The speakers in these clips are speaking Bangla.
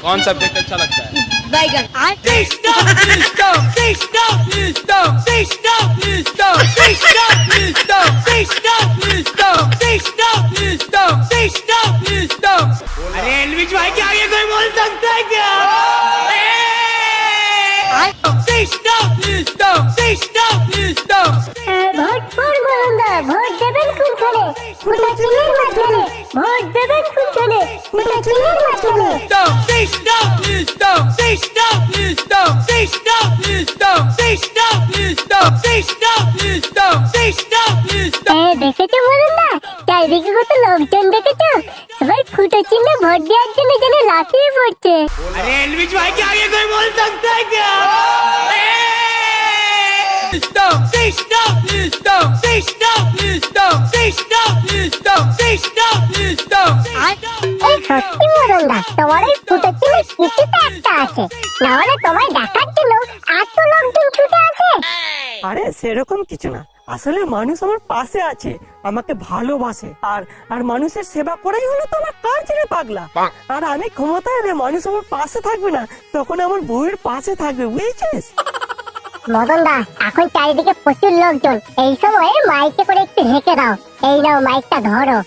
कौन सब्जेक्ट अच्छा लगता है? बैगन। अरे एलविश भाई के आगे कोई बोल सकता है क्या? ভোট করব আমরা, ভোট দেবেন কোনখানে? ফুটা চিনের মাঝখানে। ভোট দেবেন কোনখানে? ফুটা চিনের মাঝখানে। দেখেছো বলুন না, চারিদিকে কত লোকজন দেখেছো? সবাই ফুটা চিহ্নে ভোট দেওয়ার জন্য যেন লাফিয়ে পড়ছে। अरे एलविश भाई के आगे कोई बोल सकता है क्या? এই সত্যি মরণদা, তোমার এই ফুটা চিহ্নে কিছুটা একটা আছে, নাহলে তোমায় দেখার জন্য এত লোকজন ছুটে আসে। আরে সেরকম কিছু না, আসলে মানুষ আমার পাশে আছে, আমাকে ভালোবাসে, আর আর মানুষের সেবা করাই হলো তো আমার কাজ রে পাগলা। আর আমি ক্ষমতায় এলে মানুষ আমার পাশে থাকবে না, তখন আমার বউয়ের পাশে থাকবে, বুঝেছিস? মদনদা, এখন চারিদিকে প্রচুর লোকজন, এই সময় মাইকে করে একটু হেঁকে দাও। এই নাও মাইকটা ধরো।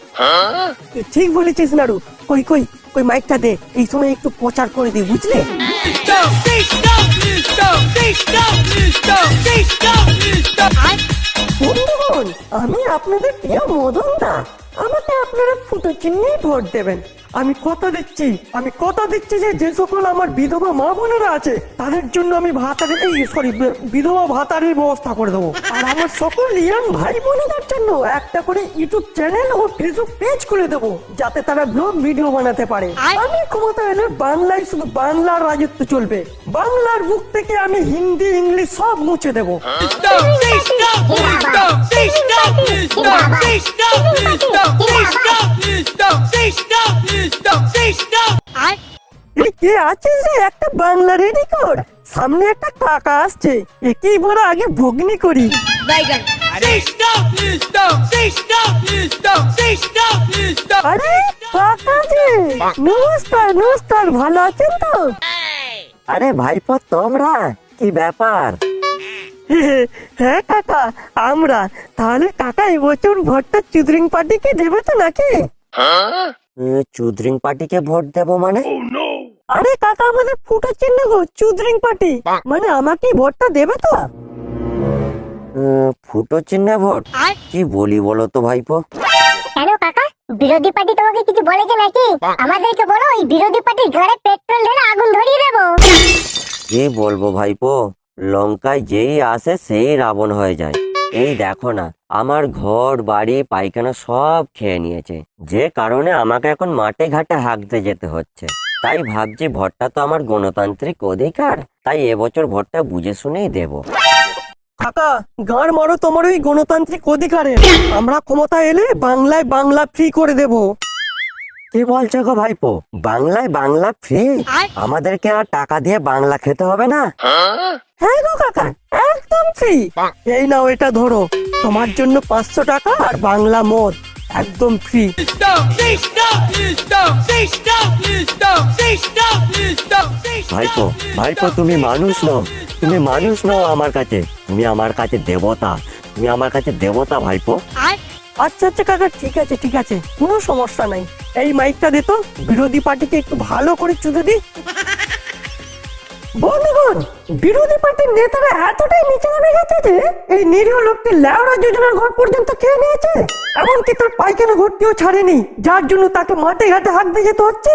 ঠিক বলেছিস নাড়ু, কই কই কই মাইকটা দে, এই সময় একটু প্রচার করে দি, বুঝলে? বন্ধুগণ, আমি আপনাদের প্রিয় মদন দা, আমাকে আপনারা ফুটো চিহ্নেই ভোট দেবেন। আমি কথা দিচ্ছি যে যে সকল আমার বিধবা মা বোনেরা আছে তাদের জন্য আমি বিধবা ভাতারের ব্যবস্থা করে দেবো। আর আমার সকল ইয়াং ভাই বোনেদের জন্য একটা করে ইউটিউব চ্যানেল ও ফেসবুক পেজ খুলে দেবো, যাতে তারা ব্লগ ভিডিও বানাতে পারে। আমি ক্ষমতা এলে বাংলায় শুধু বাংলার রাজত্ব চলবে, বাংলার বুক থেকে আমি হিন্দি ইংলিশ সব মুছে দেবো। কে আছিস রে, একটা বাংলা রেডি কর, সামনে একটা কাকা আসছে, একেই বড় আগে ভগ্নি করি। बैगन। আরে কাকা যে, নমস্কার নমস্কার, ভালো আছেন তো? আরে ভাইপো, তোমরা কি ব্যাপার? হ্যাঁ কাকা, আমরা। তাহলে কাকা এবছর ভোটটা চুদরিং পার্টিকে দেবে তো নাকি? চুদরিং পার্টিকে ভোট দেবো মানে? আরে কাকা, আমাদের ফুটো চিহ্ন গো, চুদরিং পার্টি, মানে আমাকে ভোটটা দেবে তো? ফুটো চিহ্নে ভোট? কি বলি বলো তো ভাইপো? কেন কাকা, বিরোধী পার্টি তোমাকে কিছু বলেছে নাকি? আমাদেরকে বলো, ওই বিরোধী পার্টির ঘরে পেট্রোল ঢেলে আগুন ধরিয়ে দেবো। কি বলবো ভাইপো, লঙ্কায় যেই আসে সেই রাবণ হয়ে যায়। এই দেখো না, আমার ঘর বাড়ি পায়খানা সব খেয়ে নিয়েছে, যে কারণে আমাকে এখন মাঠে ঘাটে হাঁকতে যেতে হচ্ছে। তাই ভাবছি ভোটটা তো আমার গণতান্ত্রিক অধিকার, তাই এবছর ভোটটা বুঝে শুনেই দেবো। কাকা, গাঁড় মারো তোমার ওই গণতান্ত্রিক অধিকারে, আমরা ক্ষমতা এলে বাংলায় বাংলা ফ্রি করে দেব। কি বলছো গো ভাইপো, বাংলায় বাংলা ফ্রি? আমাদেরকে আর টাকা দিয়ে বাংলা খেতে হবে না? হ্যাঁ গো কাকা, একদম ফ্রি। এই নাও, এটা ধরো, তোমার জন্য 500 টাকা আর বাংলা মদ একদম ফ্রি। ভাইপো ভাইপো, তুমি মানুষ নও, তুমি মানুষ নও আমার কাছে, তুমি আমার কাছে দেবতা, তুমি আমার কাছে দেবতা ভাইপো। আচ্ছা আচ্ছা কাকা, ঠিক আছে ঠিক আছে, কোনো সমস্যা নাই। এই মাইকটা দে তো, বিরোধী পার্টিকে একটু ভালো করে চুদে দি। বন্ধুগণ, বিরোধী পার্টির নেতারা এতটাই নিচে নেমে গেছে যে এই নিরীহ লোকটি লেওড়া যোজনার ঘর পর্যন্ত খেয়ে নিয়েছে, এমনকি তার পায়খানা ঘরটিও ছাড়েনি, যার জন্য তাকে মাঠে ঘাটে হাঁকতে যেতে হচ্ছে।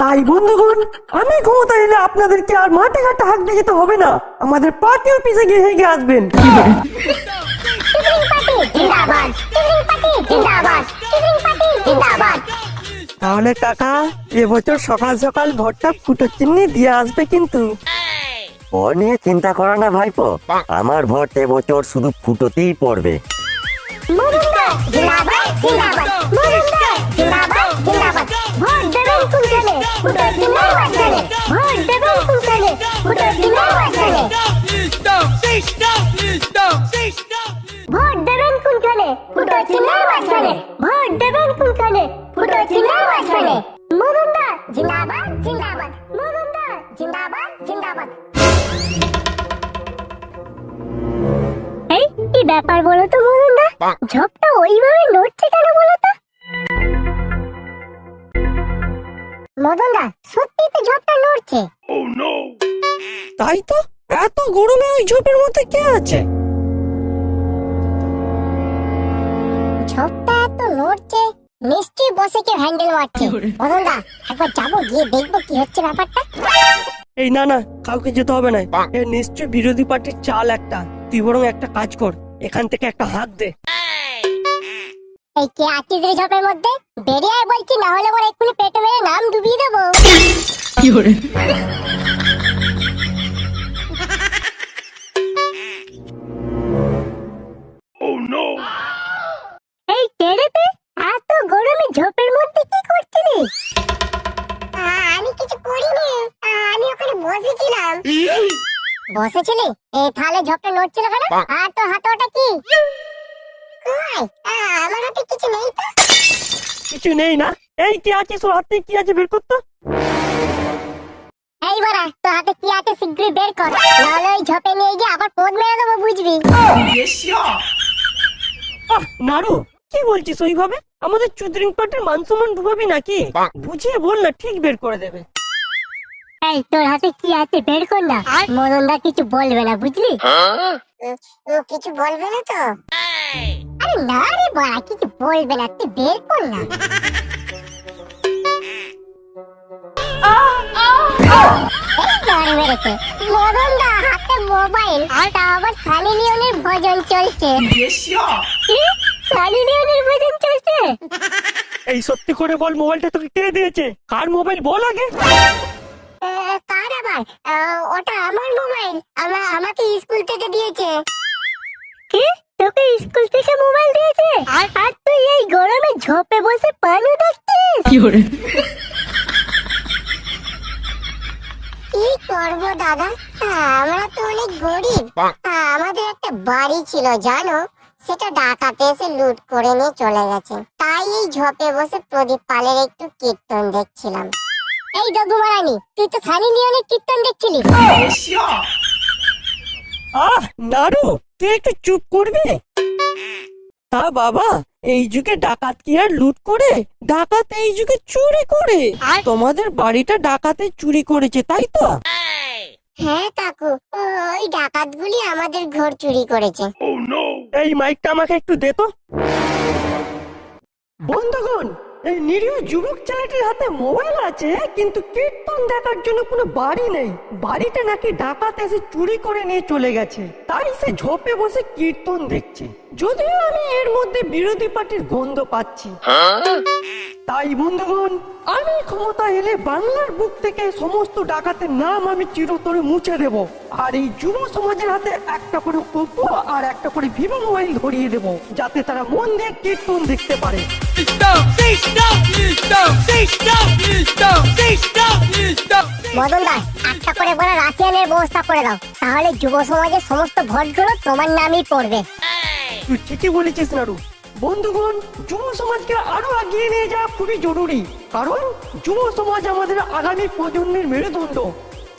তাই বন্ধুগণ, আমি ক্ষমতা এলে আপনাদেরকে আর মাঠে ঘাটে হাঁকতে যেতে হবে না, আমাদের পার্টি অফিসে গিয়ে হেগে আসবেন। তাহলে কাকা, এবছর সকাল সকাল ভোটটা ফুটো চিহ্নে দিয়ে আসবে কিন্তু। ও নিয়ে চিন্তা করো না ভাইপো, আমার ভোট এবছর শুধু ফুটোতেই পড়বে। ভোট দেবেন কোনখানে? ফুটো চিহ্নের মাঝখানে। ভোট দেবেন কোনখানে? ফুটো চিহ্নের মাঝখানে। মদনদা জিন্দাবাদ জিন্দাবাদ। ব্যাপার বলো তো মদনদা, ঝোপটা ওইভাবে নড়ছে কেন বলো তো? মদনদা সত্যি তো ঝোপটা নড়ছে। তাই তো, এত গরমে ওই ঝোপের মধ্যে কে আছে? ঝোপটা এত নড়ছে, নিশ্চয়ই বসে কে হ্যান্ডেল মারছে। মদনদা একবার যাবো, গিয়ে দেখবো কি হচ্ছে ব্যাপারটা। এই না না, কাউকে যেতে হবে না, এ নিশ্চয় বিরোধী পার্টির চাল একটা। তুই বরং একটা কাজ কর, এখান থেকে একটা হাত দে। এই কে আছিস রে ঝোপের মধ্যে? বেরিয়ে আয় বলছি, না হলে বলে এক্ষুনি পেটে মেরে নাম ডুবিয়ে দেবো। এই কেড়েতে এত গরমে ঝোপের মধ্যে কি করছিলি? আমি কিছু করিনি, আমি ওখানে বসেছিলাম। বসেছিলি? এই তাহলে ঝোপটা নড়ছিল কেন? আর তোর হাতে ওটা কি? কই, আমার হাতে কিছু নেই তো। কিছু নেই না? এই কে আছিস, ওর হাতে কি আছে বের কর তো। এই বাড়া, তোর হাতে কি আছে শীঘ্রই বের কর, নাহলে ওই ঝোপে নিয়ে গিয়ে আবার পোদ মেরে দেবো, বুঝবি? নারু, কি বলছিস ওইভাবে? আমাদের চুদরিং পার্টির মান সম্মান ডুবাবি নাকি? বুঝিয়ে বল না, ঠিক বের করে দেবে। এই তোর হাতে কি আছে বের কর না, মদনদা কিছু বলবে না, বুঝলি? কিছু বলবে না তো? আরে না রে বাড়া, কিছু বলবে না, তুই বের কর না। মদনদা হাতে মোবাইল, তা আবার সানি লিওনের ভজন চলছে। সানি লিওনের ভজন চলছে? এই সত্যি করে বল, মোবাইলটা তোকে কে দিয়েছে? কার মোবাইল বল আগে। কার আবার? ওটা আমার মোবাইল, আমাকে স্কুল থেকে দিয়েছে। কি, তোকে স্কুল থেকে মোবাইল দিয়েছে? আর তুই এই গরমে ঝোপে বসে পানু দেখছিস? কি করবো দাদা, আমরা তো অনেক গরিব। আমাদের একটা বাড়ি ছিল জানো, সেটা ডাকাতে এসে লুট করে নিয়ে চলে গেছে। তাই এই ঝোপে বসে প্রদীপ পালের একটু কীর্তন দেখছিলাম। এই দগুমারানি, তুই তো সানি লিওনের কীর্তন দেখছিলি? নারু, তুই একটু চুপ করবি? তা বাবা, এই যুগে ডাকাত কি আর লুট করে? ডাকাত এই যুগে চুরি করে। তোমাদের বাড়িটা ডাকাতে চুরি করেছে, তাই তো? হ্যাঁ কাকু, ওই ডাকাতগুলি আমাদের ঘর চুরি করেছে। এই মাইকটা আমাকে একটু দে তো। বন্ধুগণ, এই নিরীহ যুবক ছেলেটির হাতে মোবাইল আছে, কিন্তু কীর্তন দেখার জন্য কোনো বাড়ি নেই। বাড়িটা নাকি ডাকাত এসে চুরি করে নিয়ে চলে গেছে, তাই সে ঝোপে বসে কীর্তন দেখছে। যদিও আমি এর মধ্যে বিরোধী পার্টির গন্ধ পাচ্ছি। তাই বন্ধুগণ, আমি ক্ষমতা এলে বাংলার বুক থেকে সমস্ত ডাকাতের নাম আমি চিরতরে মুছে দেব। আর এই যুব সমাজের হাতে একটা করে ওপ্পো আর একটা করে ভিভো মোবাইল ধরিয়ে দেব, যাতে তারা মন দিয়ে কীর্তন দেখতে পারে। মদনদা, একটা করে বড় রাশিয়ানের ব্যবস্থা করে দাও, তাহলে যুব সমাজের সমস্ত ভোটগুলো তোমার নামই পড়বে। তুই ঠিকই বলেছিস নারু। বন্ধুগণ, যুব সমাজকে আরো এগিয়ে নিয়ে যাওয়া খুবই জরুরি, কারণ যুব সমাজ আমাদের আগামী প্রজন্মের মেরুদণ্ড।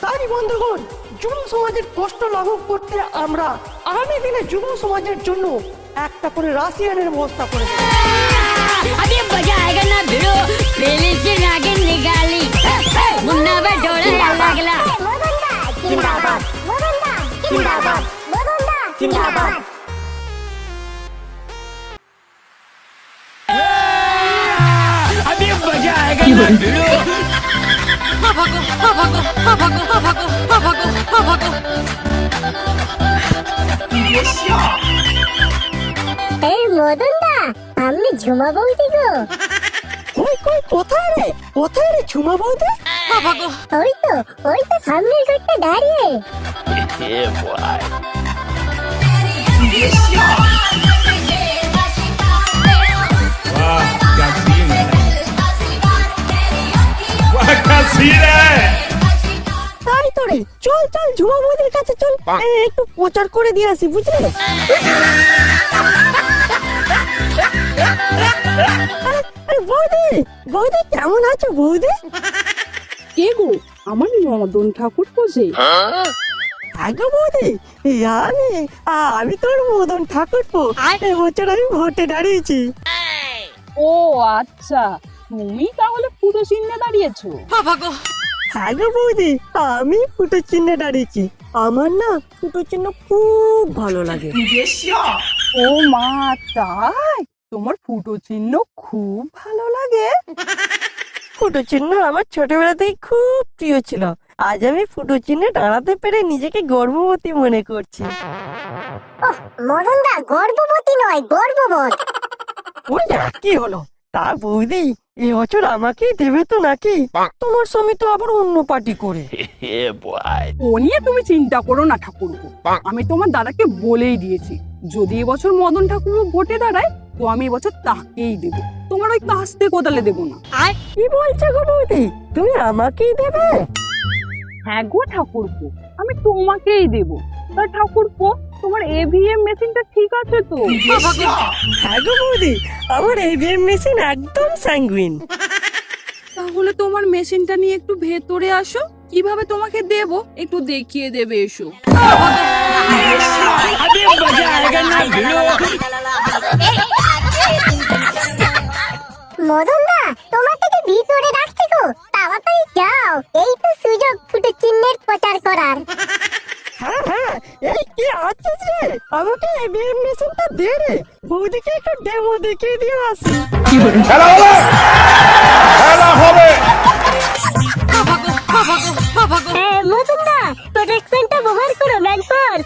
তাই বন্ধুগণ, যুব সমাজের কষ্ট লাঘব করতে আমরা আগামী দিনে যুব সমাজের জন্য একটা করে রাশিয়ানের ব্যবস্থা করে দেব। अभी मजा आएगा ना भिड़ो, प्लेलिस्ट से नागिन निकाली, मुन्ना पे डोला लगला। মদনদা জিন্দাবাদ, মদনদা জিন্দাবাদ, মদনদা জিন্দাবাদ। अभी मजा आएगा ना भिड़ो। এই মদনদা, আমি ঝুমা বৌদি গো। কই কই, কোথায় রে? কোথায় রে ঝুমা বৌদি? ওই তো সামনের ঘরটা দাঁড়িয়ে। वाह क्या सीन है, वाह क्या सीन है। তাই তো রে, চল চল ঝুমা বৌদির কাছে চল, একটু প্রচার করে দিয়ে আসি, বুঝলি? বৌদি, বৌদি কেমন আছো বৌদি? কে গো? আমার মদন ঠাকুর পোষে? আগে বৌদি আমি আমি তোর মদন ঠাকুরপো এবছর আমি ভোটে দাঁড়িয়েছি। ও আচ্ছা, তুমি তাহলে ফুটো চিহ্নে দাঁড়িয়েছো? আগে বৌদি আমি ফুটো চিহ্নে দাঁড়িয়েছি। আমার না ফুটো চিহ্ন খুব ভালো লাগে। ও মা, তাই? তোমার ফুটো চিহ্ন খুব ভালো লাগে? ফুটো চিহ্ন আমার ছোটবেলা থেকে খুব প্রিয় ছিল। আজ আমি ফুটো চিহ্নে দাঁড়াতে পেরে নিজেকে গর্ভবতী মনে করছি। মদন দা গর্ভবতী নয়, গর্ববোধ। ওই কি হলো? তা বৌদি এবছর আমাকেই দেবে তো নাকি? তোমার স্বামী তো আবার অন্য পার্টি করে। ও নিয়ে তুমি চিন্তা করো না ঠাকুরপো, আমি তোমার দাদাকে বলেই দিয়েছি যদি এবছর মদন ঠাকুর ভোটে দাঁড়ায় তো আমি এবছর তাকেই দেবো, তোমার ওই কাস্তে কোদালে দেবো না। কি বলছো গো বৌদি, তুমি আমাকেই দেবে? হ্যাঁ গো ঠাকুরপো, আমি তোমাকেই দেবো। তা ঠাকুরপো, তোমার এভিএম মেশিনটা ঠিক আছে তো? হ্যাঁ গো বৌদি, আমার এভিএম মেশিন একদম স্যাঙ্গুইন। তাহলে তোমার মেশিনটা নিয়ে একটু ভেতরে আসো, কিভাবে তোমাকে দেবো একটু দেখিয়ে দেবে, এসো। अभी मजा आएगा ना भिड़ो। মদন দা তোমার থেকে ভিতরে রাখছি গো, তাড়াতাড়ি যাও, এই তো সুযোগ ফুটো চিহ্নের প্রচার করার। হ্যাঁ এই কি আছিস রে, আমাকে এভিএম মেশিনটা দে রে, বৌদিকে একটু ডেমো দেখিয়ে দিয়ে আসি। মদন দা প্রোটেকশনটা ব্যবহার করো, ম্যানফোর্স।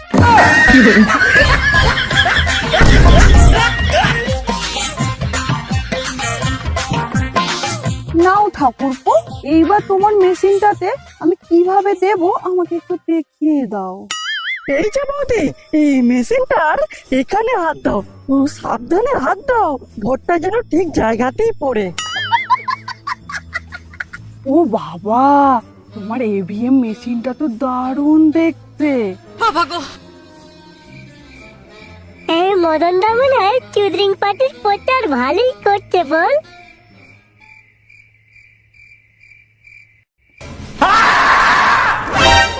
নাও ঠাকুরপো, এইবার তোমার মেশিনটাতে আমি কিভাবে দেবো আমাকে একটু দেখিয়ে দাও। এই যে বৌদি, এই মেশিনটার এখানে হাত দাও, ও সাবধানে হাত দাও, ভোটটা যেন ঠিক জায়গাতেই পড়ে। ও বাবা, তোমার এভিএম মেশিনটা তো দারুণ দেখতে। এই মদন দা মনে হয় চুদরিং পার্টির প্রচার ভালোই করছে বল।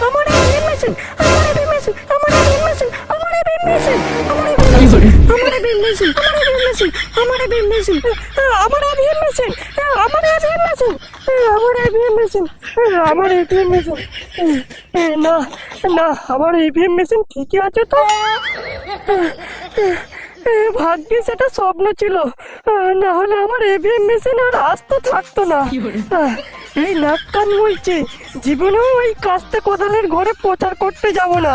আমার এভিএম মেশিন, আমার এভিএম মেশিন, আমার এভিএম মেশিন, আমার এভিএম মেশিন, আমার এভিএম মেশিন, আমার এভিএম মেশিন, আমার এভিএম মেশিন, আমার এভিএম মেশিন, আমার এভিএম মেশিন, আমার এভিএম মেশিন, আমার এভিএম মেশিন, আমার এভিএম মেশিন। না না, আমার এভিএম মেশিন ঠিকই আছে তো। ভাগ্যে সেটা স্বপ্ন ছিল, না হলে আমার এভিএম মেশিন আর আসতে থাকতো না। এই নাক কান বলছে, জীবনেও ওই কাস্তে কোদালের ঘরে প্রচার করতে যাব না।